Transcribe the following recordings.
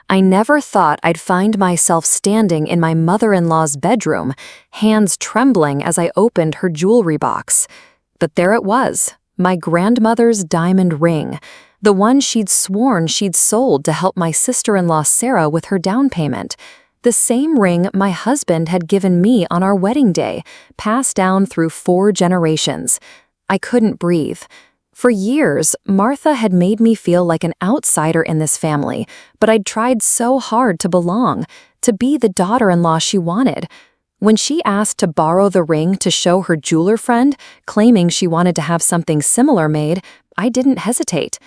I never thought I'd find myself standing in my mother-in-law's bedroom, hands trembling as I opened her jewelry box. But there it was, my grandmother's diamond ring, the one she'd sworn she'd sold to help my sister-in-law Sarah with her down payment. The same ring my husband had given me on our wedding day, passed down through 4 generations. I couldn't breathe. For years, Martha had made me feel like an outsider in this family, but I'd tried so hard to belong, to be the daughter-in-law she wanted. When she asked to borrow the ring to show her jeweler friend, claiming she wanted to have something similar made, I didn't hesitate.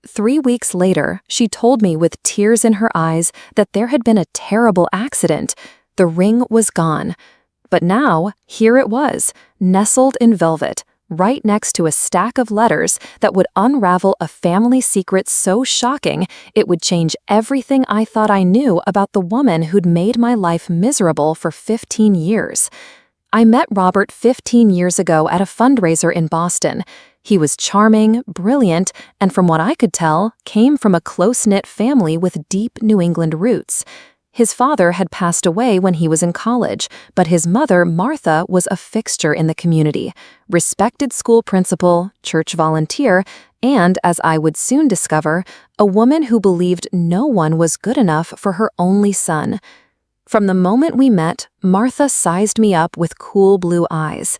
3 weeks later, she told me with tears in her eyes that there had been a terrible accident. The ring was gone. But now, here it was, nestled in velvet, right next to a stack of letters that would unravel a family secret so shocking it would change everything I thought I knew about the woman who'd made my life miserable for 15 years. I met Robert 15 years ago at a fundraiser in Boston. He was charming, brilliant, and from what I could tell, came from a close-knit family with deep New England roots. His father had passed away when he was in college, but his mother, Martha, was a fixture in the community, respected school principal, church volunteer, and, as I would soon discover, a woman who believed no one was good enough for her only son. From the moment we met, Martha sized me up with cool blue eyes.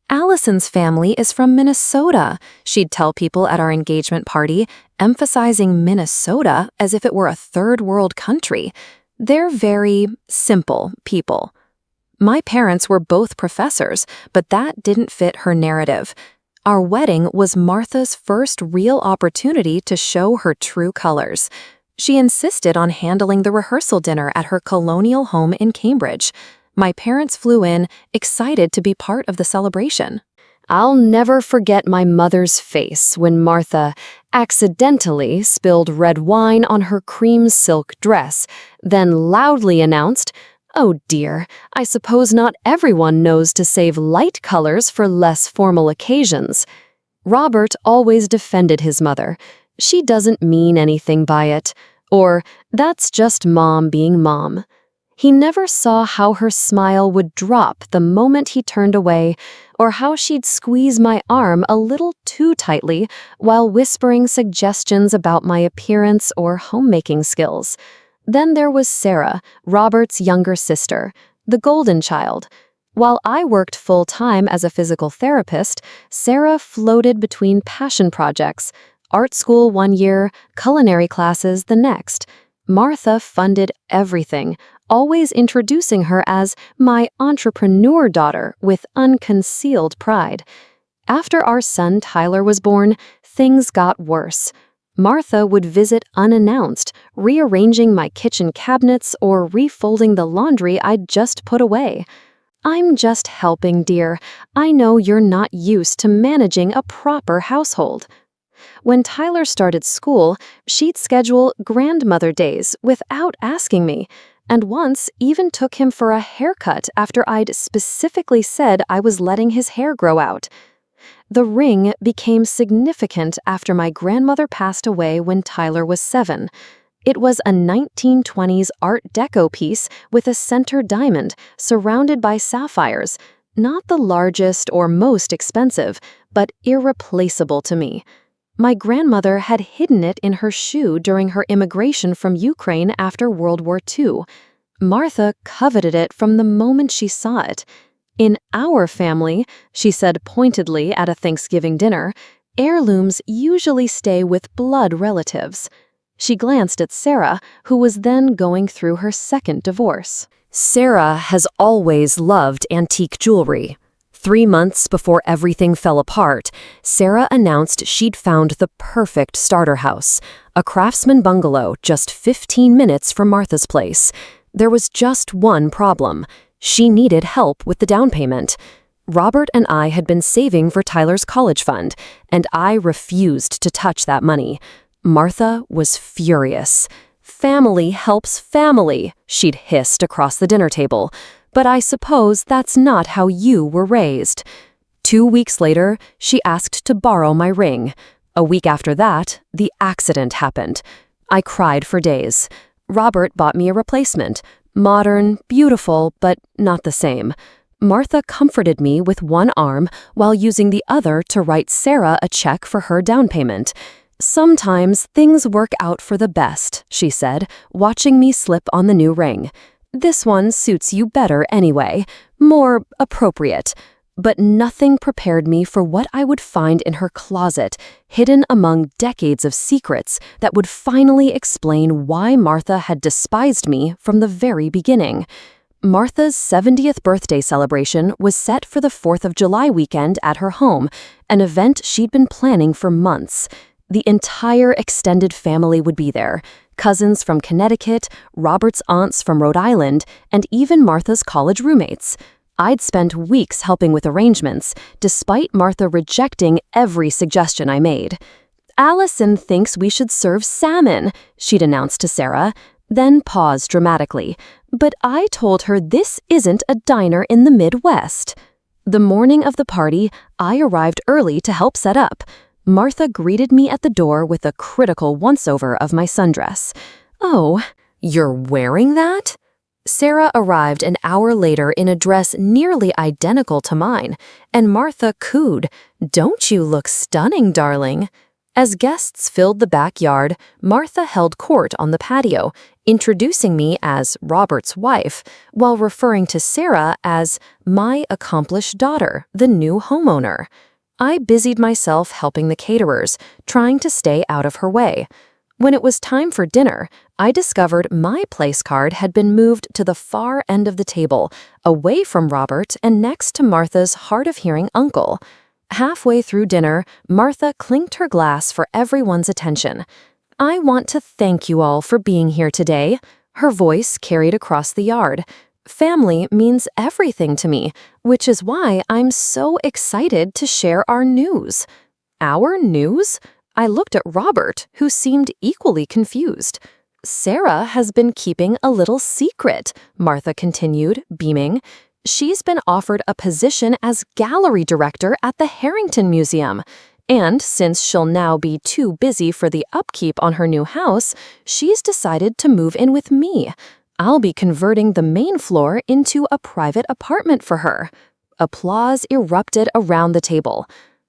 Allison's family is from Minnesota, she'd tell people at our engagement party, emphasizing Minnesota as if it were a third-world country. They're very simple people. My parents were both professors, but that didn't fit her narrative. Our wedding was Martha's first real opportunity to show her true colors. She insisted on handling the rehearsal dinner at her colonial home in Cambridge. My parents flew in, excited to be part of the celebration. I'll never forget my mother's face when Martha accidentally spilled red wine on her cream silk dress, then loudly announced, "Oh dear, I suppose not everyone knows to save light colors for less formal occasions." Robert always defended his mother. "She doesn't mean anything by it," or "That's just mom being mom." He never saw how her smile would drop the moment he turned away, or how she'd squeeze my arm a little too tightly while whispering suggestions about my appearance or homemaking skills. Then there was Sarah, Robert's younger sister, the golden child. While I worked full-time as a physical therapist, Sarah floated between passion projects, art school one year, culinary classes the next. Martha funded everything, always introducing her as my entrepreneur daughter with unconcealed pride. After our son Tyler was born, things got worse. Martha would visit unannounced, rearranging my kitchen cabinets or refolding the laundry I'd just put away. "I'm just helping, dear. I know you're not used to managing a proper household." When Tyler started school, she'd schedule grandmother days without asking me, and once even took him for a haircut after I'd specifically said I was letting his hair grow out. The ring became significant after my grandmother passed away when Tyler was 7. It was a 1920s Art Deco piece with a center diamond surrounded by sapphires, not the largest or most expensive, but irreplaceable to me. My grandmother had hidden it in her shoe during her immigration from Ukraine after World War II. Martha coveted it from the moment she saw it. "In our family," she said pointedly at a Thanksgiving dinner, "heirlooms usually stay with blood relatives." She glanced at Sarah, who was then going through her second divorce. Sarah has always loved antique jewelry. 3 months before everything fell apart, Sarah announced she'd found the perfect starter house, a craftsman bungalow just 15 minutes from Martha's place. There was just one problem. She needed help with the down payment. Robert and I had been saving for Tyler's college fund, and I refused to touch that money. Martha was furious. "Family helps family," she'd hissed across the dinner table. "But I suppose that's not how you were raised." 2 weeks later, she asked to borrow my ring. A week after that, the accident happened. I cried for days. Robert bought me a replacement. Modern, beautiful, but not the same. Martha comforted me with one arm while using the other to write Sarah a check for her down payment. Sometimes things work out for the best, she said, watching me slip on the new ring. This one suits you better anyway, more appropriate. But nothing prepared me for what I would find in her closet, hidden among decades of secrets that would finally explain why Martha had despised me from the very beginning. Martha's 70th birthday celebration was set for the 4th of July weekend at her home, an event she'd been planning for months. The entire extended family would be there. Cousins from Connecticut, Robert's aunts from Rhode Island, and even Martha's college roommates. I'd spent weeks helping with arrangements, despite Martha rejecting every suggestion I made. "Allison thinks we should serve salmon," she'd announced to Sarah, then paused dramatically. "But I told her this isn't a diner in the Midwest." The morning of the party, I arrived early to help set up. Martha greeted me at the door with a critical once-over of my sundress. "Oh, you're wearing that?" Sarah arrived an hour later in a dress nearly identical to mine, and Martha cooed, "Don't you look stunning, darling?" As guests filled the backyard, Martha held court on the patio, introducing me as Robert's wife, while referring to Sarah as my accomplished daughter, the new homeowner. I busied myself helping the caterers, trying to stay out of her way. When it was time for dinner, I discovered my place card had been moved to the far end of the table, away from Robert and next to Martha's hard-of-hearing uncle. Halfway through dinner, Martha clinked her glass for everyone's attention. "I want to thank you all for being here today." Her voice carried across the yard. "Family means everything to me, which is why I'm so excited to share our news." "Our news?" I looked at Robert, who seemed equally confused. "Sarah has been keeping a little secret," Martha continued, beaming. "She's been offered a position as gallery director at the Harrington Museum. And since she'll now be too busy for the upkeep on her new house, she's decided to move in with me. I'll be converting the main floor into a private apartment for her." Applause erupted around the table.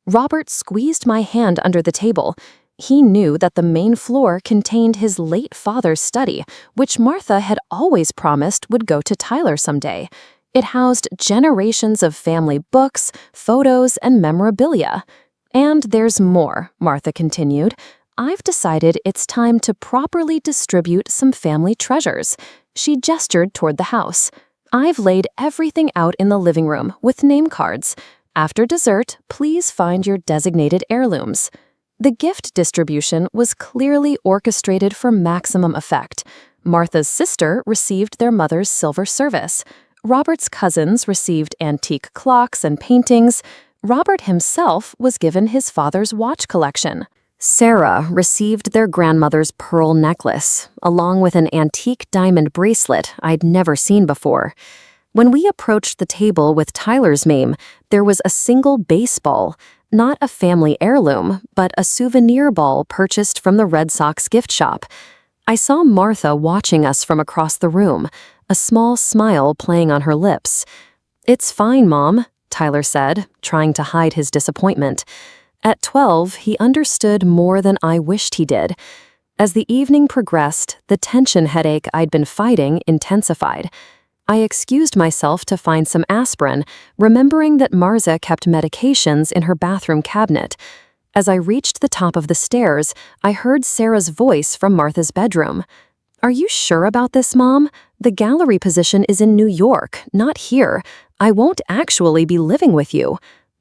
Robert squeezed my hand under the table. He knew that the main floor contained his late father's study, which Martha had always promised would go to Tyler someday. It housed generations of family books, photos, and memorabilia. "And there's more," Martha continued. "I've decided it's time to properly distribute some family treasures." She gestured toward the house. "I've laid everything out in the living room with name cards. After dessert, please find your designated heirlooms." The gift distribution was clearly orchestrated for maximum effect. Martha's sister received their mother's silver service. Robert's cousins received antique clocks and paintings. Robert himself was given his father's watch collection. Sarah received their grandmother's pearl necklace, along with an antique diamond bracelet I'd never seen before. When we approached the table with Tyler's name, there was a single baseball, not a family heirloom, but a souvenir ball purchased from the Red Sox gift shop. I saw Martha watching us from across the room, a small smile playing on her lips. "It's fine, Mom," Tyler said, trying to hide his disappointment. At 12, he understood more than I wished he did. As the evening progressed, the tension headache I'd been fighting intensified. I excused myself to find some aspirin, remembering that Marza kept medications in her bathroom cabinet. As I reached the top of the stairs, I heard Sarah's voice from Martha's bedroom. "Are you sure about this, Mom? The gallery position is in New York, not here. I won't actually be living with you."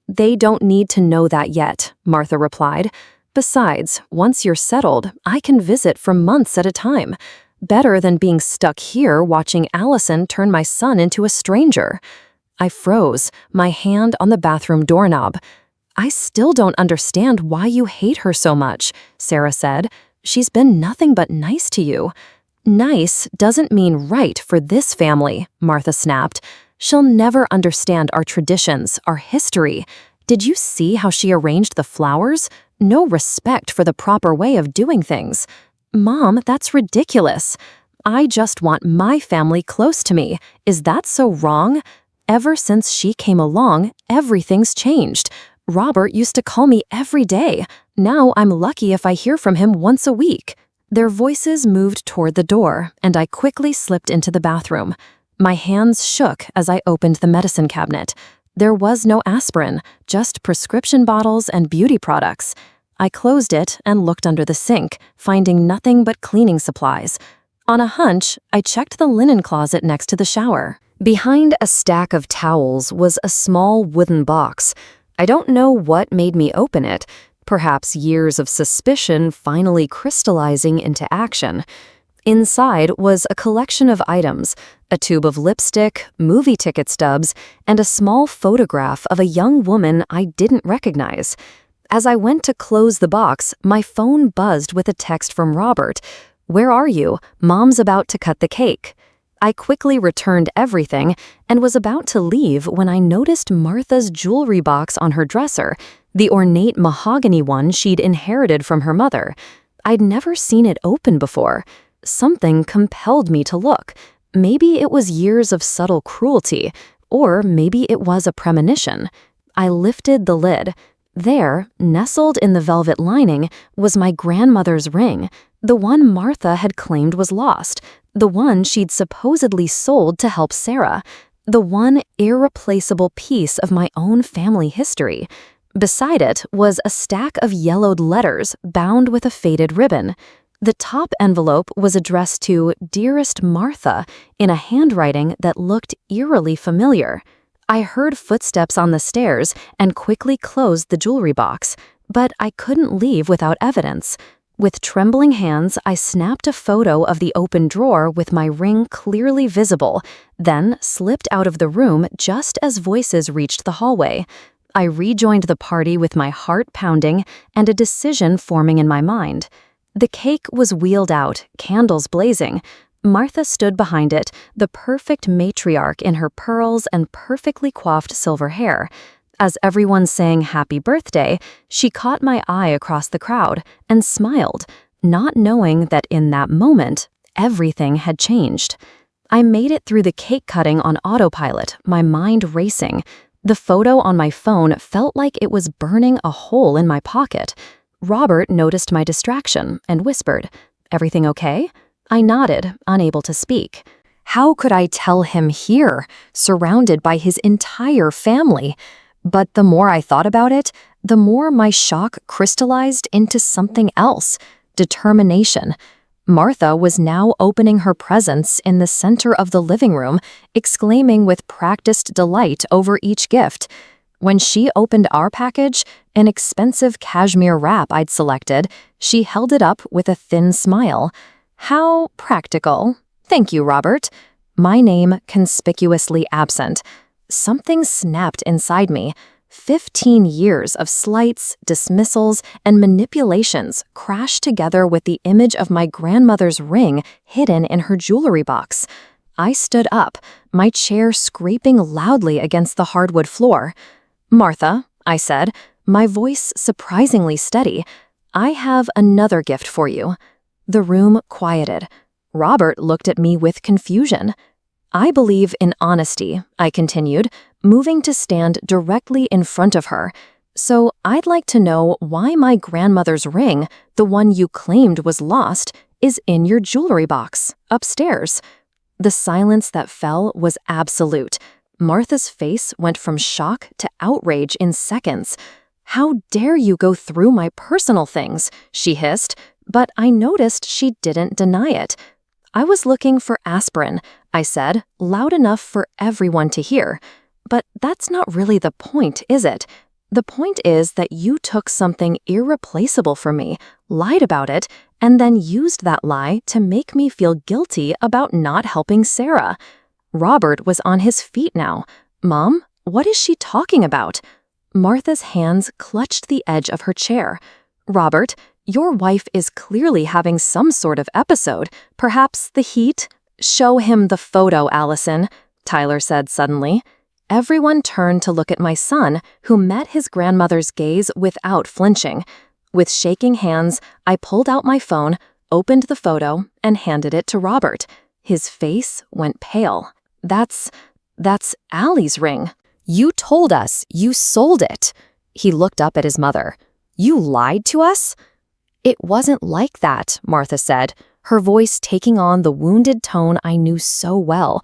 "They don't need to know that yet," Martha replied. "Besides, once you're settled, I can visit for months at a time. Better than being stuck here watching Allison turn my son into a stranger." I froze, my hand on the bathroom doorknob. "I still don't understand why you hate her so much," Sarah said. "She's been nothing but nice to you." "Nice doesn't mean right for this family," Martha snapped. "She'll never understand our traditions, our history. Did you see how she arranged the flowers? No respect for the proper way of doing things." "Mom, that's ridiculous." I just want my family close to me. Is that so wrong? Ever since she came along, everything's changed. Robert used to call me every day. Now I'm lucky if I hear from him once a week. Their voices moved toward the door, and I quickly slipped into the bathroom. My hands shook as I opened the medicine cabinet. There was no aspirin, just prescription bottles and beauty products. I closed it and looked under the sink, finding nothing but cleaning supplies. On a hunch, I checked the linen closet next to the shower. Behind a stack of towels was a small wooden box. I don't know what made me open it, perhaps years of suspicion finally crystallizing into action. Inside was a collection of items, a tube of lipstick, movie ticket stubs, and a small photograph of a young woman I didn't recognize. As I went to close the box, my phone buzzed with a text from Robert. "Where are you? Mom's about to cut the cake." I quickly returned everything and was about to leave when I noticed Martha's jewelry box on her dresser, the ornate mahogany one she'd inherited from her mother. I'd never seen it open before. Something compelled me to look. Maybe it was years of subtle cruelty, or maybe it was a premonition. I lifted the lid. There, nestled in the velvet lining, was my grandmother's ring, the one Martha had claimed was lost, the one she'd supposedly sold to help Sarah, the one irreplaceable piece of my own family history. Beside it was a stack of yellowed letters bound with a faded ribbon. The top envelope was addressed to "Dearest Martha" in a handwriting that looked eerily familiar. I heard footsteps on the stairs and quickly closed the jewelry box, but I couldn't leave without evidence. With trembling hands, I snapped a photo of the open drawer with my ring clearly visible, then slipped out of the room just as voices reached the hallway. I rejoined the party with my heart pounding and a decision forming in my mind. The cake was wheeled out, candles blazing. Martha stood behind it, the perfect matriarch in her pearls and perfectly coiffed silver hair. As everyone sang happy birthday, she caught my eye across the crowd and smiled, not knowing that in that moment, everything had changed. I made it through the cake cutting on autopilot, my mind racing. The photo on my phone felt like it was burning a hole in my pocket. Robert noticed my distraction and whispered, "Everything okay?" I nodded, unable to speak. How could I tell him here, surrounded by his entire family? But the more I thought about it, the more my shock crystallized into something else: determination. Martha was now opening her presents in the center of the living room, exclaiming with practiced delight over each gift. When she opened our package, an expensive cashmere wrap I'd selected, she held it up with a thin smile. "How practical. Thank you, Robert." My name conspicuously absent. Something snapped inside me. 15 years of slights, dismissals, and manipulations crashed together with the image of my grandmother's ring hidden in her jewelry box. I stood up, my chair scraping loudly against the hardwood floor. "Martha," I said, my voice surprisingly steady, "I have another gift for you." The room quieted. Robert looked at me with confusion. "I believe in honesty," I continued, moving to stand directly in front of her. "So I'd like to know why my grandmother's ring, the one you claimed was lost, is in your jewelry box, upstairs." The silence that fell was absolute. Martha's face went from shock to outrage in seconds. "How dare you go through my personal things?" she hissed, but I noticed she didn't deny it. "I was looking for aspirin," I said, loud enough for everyone to hear. "But that's not really the point, is it? The point is that you took something irreplaceable from me, lied about it, and then used that lie to make me feel guilty about not helping Sarah." Robert was on his feet now. "Mom, what is she talking about?" Martha's hands clutched the edge of her chair. "Robert, your wife is clearly having some sort of episode, perhaps the heat." "Show him the photo, Allison," Tyler said suddenly. Everyone turned to look at my son, who met his grandmother's gaze without flinching. With shaking hands, I pulled out my phone, opened the photo, and handed it to Robert. His face went pale. That's Allie's ring. You told us you sold it. He looked up at his mother. You lied to us? It wasn't like that, Martha said, her voice taking on the wounded tone I knew so well.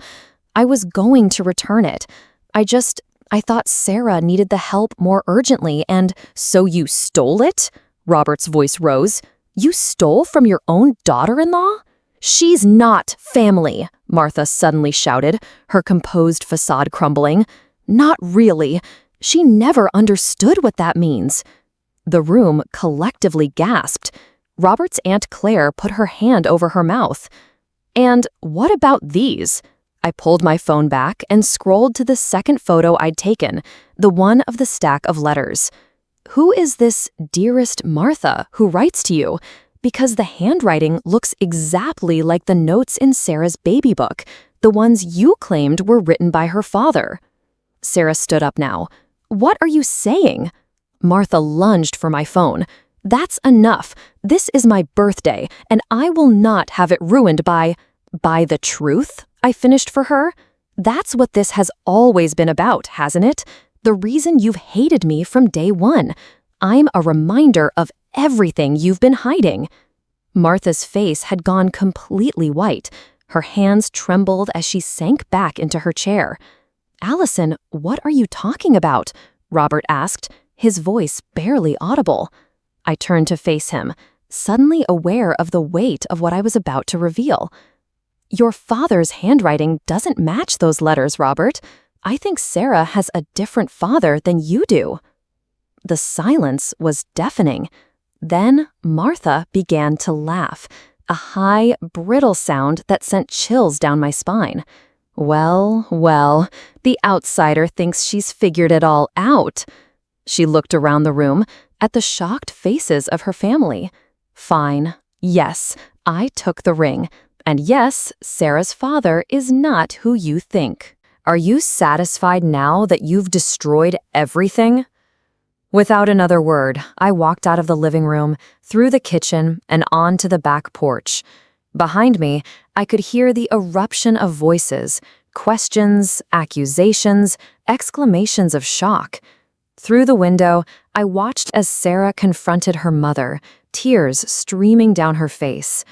I was going to return it. I thought Sarah needed the help more urgently, and so you stole it? Robert's voice rose. You stole from your own daughter-in-law? She's not family, Martha suddenly shouted, her composed facade crumbling. Not really. She never understood what that means. The room collectively gasped. Robert's Aunt Claire put her hand over her mouth. And what about these? I pulled my phone back and scrolled to the second photo I'd taken, the one of the stack of letters. Who is this dearest Martha who writes to you? Because the handwriting looks exactly like the notes in Sarah's baby book, the ones you claimed were written by her father. Sarah stood up now. What are you saying? Martha lunged for my phone. That's enough. This is my birthday, and I will not have it ruined by the truth, I finished for her. That's what this has always been about, hasn't it? The reason you've hated me from day one. I'm a reminder of everything you've been hiding. Martha's face had gone completely white. Her hands trembled as she sank back into her chair. Allison, what are you talking about? Robert asked, his voice barely audible. I turned to face him, suddenly aware of the weight of what I was about to reveal. Your father's handwriting doesn't match those letters, Robert. I think Sarah has a different father than you do. The silence was deafening. Then Martha began to laugh, a high, brittle sound that sent chills down my spine. Well, the outsider thinks she's figured it all out. She looked around the room at the shocked faces of her family. Fine. Yes, I took the ring. And yes, Sarah's father is not who you think. Are you satisfied now that you've destroyed everything? Without another word, I walked out of the living room, through the kitchen, and onto the back porch. Behind me, I could hear the eruption of voices, questions, accusations, exclamations of shock. Through the window, I watched as Sarah confronted her mother, tears streaming down her face.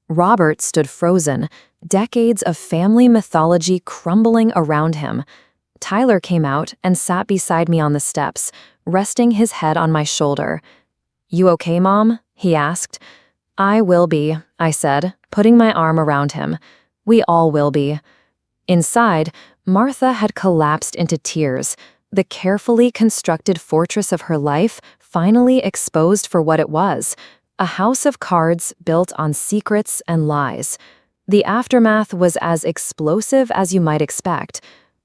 Robert stood frozen, decades of family mythology crumbling around him. Tyler came out and sat beside me on the steps, resting his head on my shoulder. You okay, Mom? He asked. I will be, I said, putting my arm around him. We all will be. Inside, Martha had collapsed into tears, the carefully constructed fortress of her life finally exposed for what it was, a house of cards built on secrets and lies. The aftermath was as explosive as you might expect.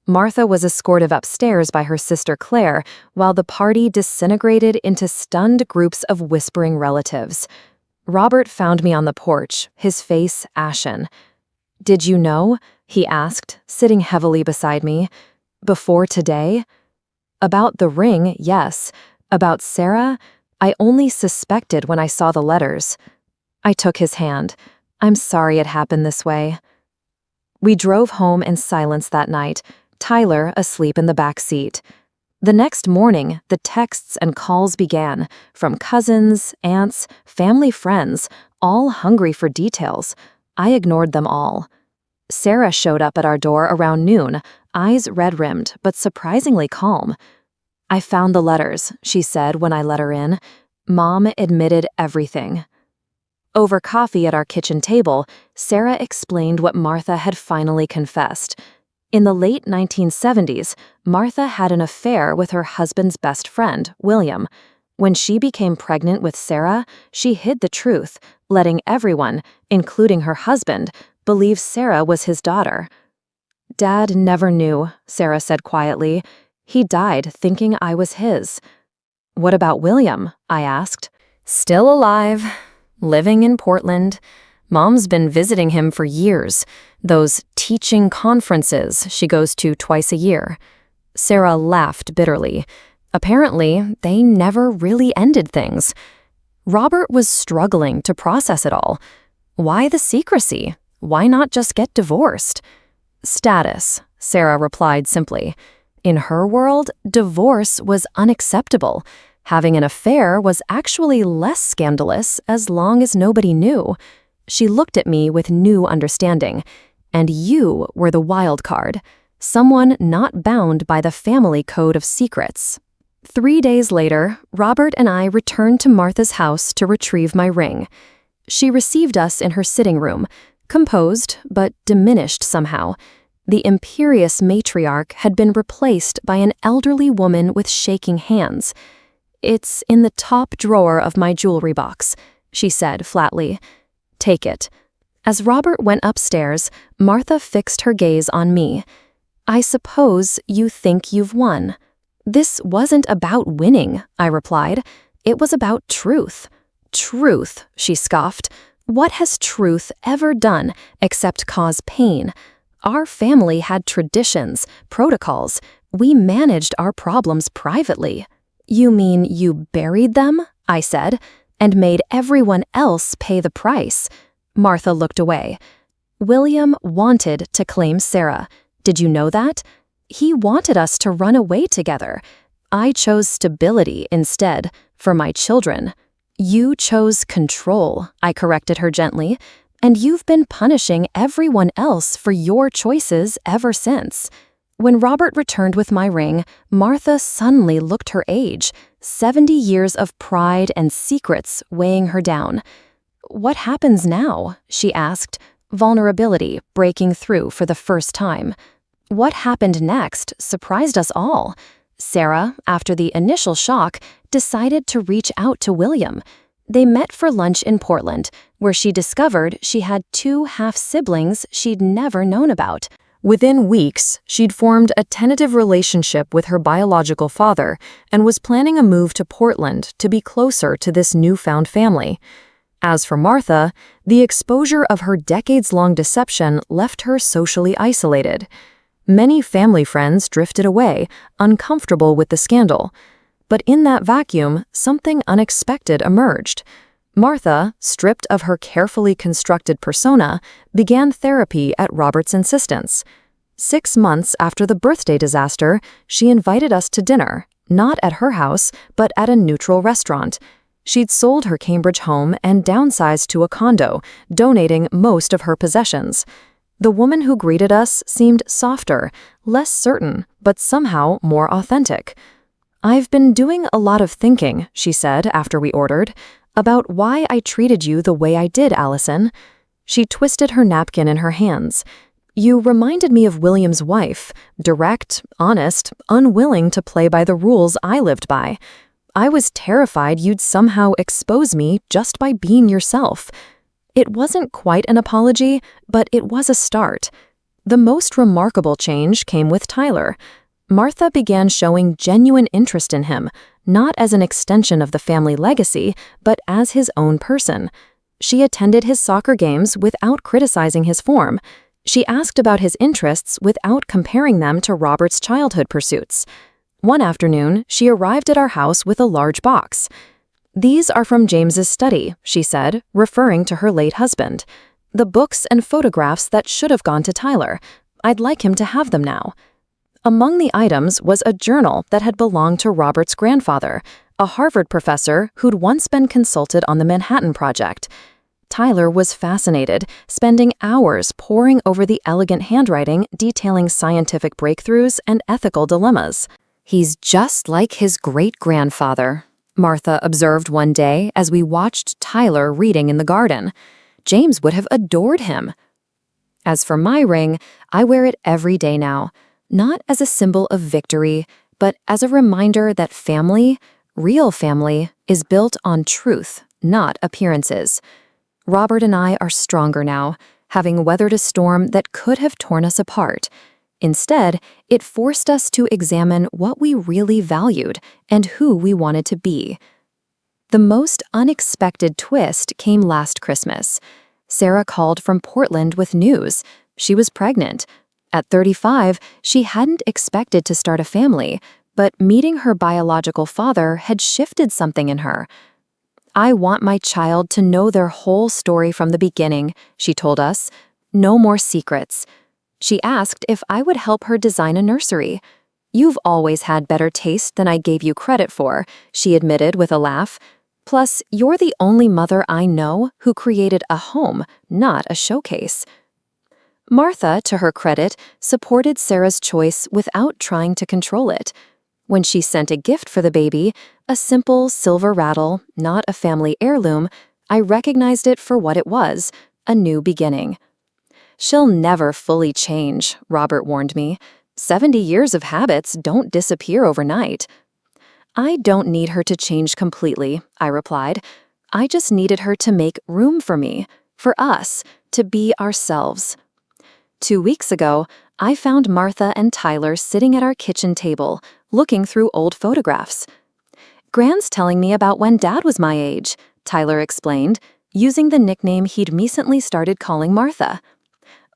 Martha was escorted upstairs by her sister Claire, while the party disintegrated into stunned groups of whispering relatives. Robert found me on the porch, his face ashen. Did you know? He asked, sitting heavily beside me. Before today? About the ring, yes. About Sarah, I only suspected when I saw the letters. I took his hand. I'm sorry it happened this way. We drove home in silence that night, Tyler asleep in the back seat. The next morning, the texts and calls began, from cousins, aunts, family friends, all hungry for details. I ignored them all. Sarah showed up at our door around noon, eyes red-rimmed but surprisingly calm. I found the letters, she said when I let her in. Mom admitted everything. Over coffee at our kitchen table, Sarah explained what Martha had finally confessed. In the late 1970s, Martha had an affair with her husband's best friend, William. When she became pregnant with Sarah, she hid the truth, letting everyone, including her husband, believe Sarah was his daughter. Dad never knew, Sarah said quietly. He died thinking I was his. What about William? I asked. Still alive, living in Portland. Mom's been visiting him for years, those teaching conferences she goes to twice a year. Sarah laughed bitterly. Apparently, they never really ended things. Robert was struggling to process it all. Why the secrecy? Why not just get divorced? Status, Sarah replied simply. In her world, divorce was unacceptable. Having an affair was actually less scandalous as long as nobody knew. She looked at me with new understanding. And you were the wild card, someone not bound by the family code of secrets. 3 days later, Robert and I returned to Martha's house to retrieve my ring. She received us in her sitting room, composed but diminished somehow. The imperious matriarch had been replaced by an elderly woman with shaking hands. "It's in the top drawer of my jewelry box," she said flatly. "Take it." As Robert went upstairs, Martha fixed her gaze on me. "I suppose you think you've won." "This wasn't about winning," I replied. "It was about truth." "Truth," she scoffed. "What has truth ever done except cause pain? Our family had traditions, protocols. We managed our problems privately." "You mean you buried them?" I said, "and made everyone else pay the price?" Martha looked away. "William wanted to claim Sarah. Did you know that? He wanted us to run away together. I chose stability instead, for my children. You chose control," I corrected her gently, "and you've been punishing everyone else for your choices ever since." When Robert returned with my ring, Martha suddenly looked her age, 70 years of pride and secrets weighing her down. "What happens now?" she asked, vulnerability breaking through for the first time. What happened next surprised us all. Sarah, after the initial shock, decided to reach out to William. They met for lunch in Portland, where she discovered she had 2 half-siblings she'd never known about. Within weeks, she'd formed a tentative relationship with her biological father and was planning a move to Portland to be closer to this newfound family. As for Martha, the exposure of her decades-long deception left her socially isolated. Many family friends drifted away, uncomfortable with the scandal. But in that vacuum, something unexpected emerged. Martha, stripped of her carefully constructed persona, began therapy at Robert's insistence. 6 months after the birthday disaster, she invited us to dinner, not at her house, but at a neutral restaurant. She'd sold her Cambridge home and downsized to a condo, donating most of her possessions. The woman who greeted us seemed softer, less certain, but somehow more authentic. "I've been doing a lot of thinking," she said after we ordered, "about why I treated you the way I did, Allison." She twisted her napkin in her hands. "You reminded me of William's wife, direct, honest, unwilling to play by the rules I lived by. I was terrified you'd somehow expose me just by being yourself." It wasn't quite an apology, but it was a start. The most remarkable change came with Tyler. Martha began showing genuine interest in him, not as an extension of the family legacy, but as his own person. She attended his soccer games without criticizing his form. She asked about his interests without comparing them to Robert's childhood pursuits. One afternoon, she arrived at our house with a large box. "These are from James's study," she said, referring to her late husband. "The books and photographs that should have gone to Tyler. I'd like him to have them now." Among the items was a journal that had belonged to Robert's grandfather, a Harvard professor who'd once been consulted on the Manhattan Project. Tyler was fascinated, spending hours poring over the elegant handwriting detailing scientific breakthroughs and ethical dilemmas. "He's just like his great-grandfather," Martha observed one day as we watched Tyler reading in the garden. "James would have adored him." As for my ring, I wear it every day now, not as a symbol of victory, but as a reminder that family, real family, is built on truth, not appearances. Robert and I are stronger now, having weathered a storm that could have torn us apart. Instead, it forced us to examine what we really valued and who we wanted to be. The most unexpected twist came last Christmas. Sarah called from Portland with news. She was pregnant. At 35, she hadn't expected to start a family, but meeting her biological father had shifted something in her. I want my child to know their whole story from the beginning, she told us. No more secrets. She asked if I would help her design a nursery. You've always had better taste than I gave you credit for, she admitted with a laugh. Plus, you're the only mother I know who created a home, not a showcase. Martha, to her credit, supported Sarah's choice without trying to control it. When she sent a gift for the baby, a simple silver rattle, not a family heirloom, I recognized it for what it was, a new beginning. She'll never fully change, Robert warned me. 70 years of habits don't disappear overnight. I don't need her to change completely, I replied. I just needed her to make room for me, for us, to be ourselves. 2 weeks ago, I found Martha and Tyler sitting at our kitchen table, looking through old photographs. Gran's telling me about when Dad was my age, Tyler explained, using the nickname he'd recently started calling Martha.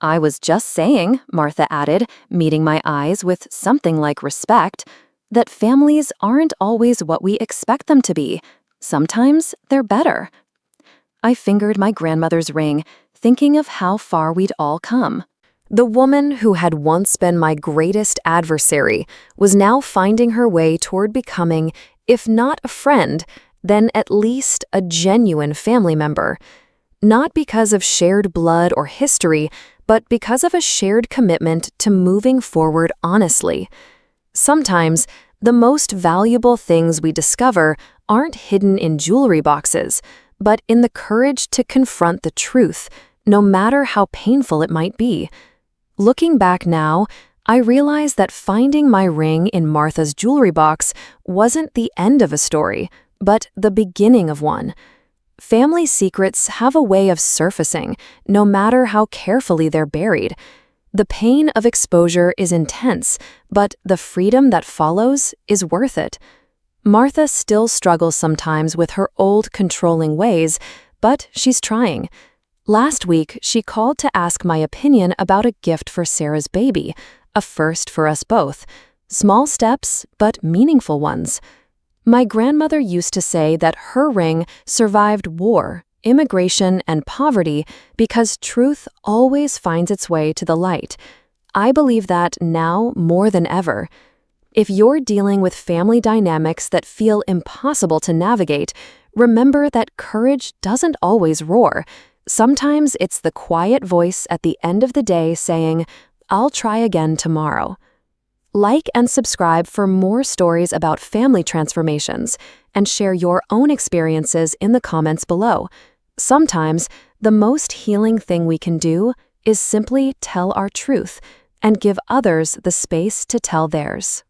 I was just saying, Martha added, meeting my eyes with something like respect, that families aren't always what we expect them to be. Sometimes they're better. I fingered my grandmother's ring, thinking of how far we'd all come. The woman who had once been my greatest adversary was now finding her way toward becoming, if not a friend, then at least a genuine family member. Not because of shared blood or history, but because of a shared commitment to moving forward honestly. Sometimes, the most valuable things we discover aren't hidden in jewelry boxes, but in the courage to confront the truth, no matter how painful it might be. Looking back now, I realize that finding my ring in Martha's jewelry box wasn't the end of a story, but the beginning of one. Family secrets have a way of surfacing, no matter how carefully they're buried. The pain of exposure is intense, but the freedom that follows is worth it. Martha still struggles sometimes with her old controlling ways, but she's trying. Last week, she called to ask my opinion about a gift for Sarah's baby, a first for us both. Small steps, but meaningful ones. My grandmother used to say that her ring survived war, immigration, and poverty because truth always finds its way to the light. I believe that now more than ever. If you're dealing with family dynamics that feel impossible to navigate, remember that courage doesn't always roar. Sometimes it's the quiet voice at the end of the day saying, "I'll try again tomorrow." Like and subscribe for more stories about family transformations, and share your own experiences in the comments below. Sometimes, the most healing thing we can do is simply tell our truth and give others the space to tell theirs.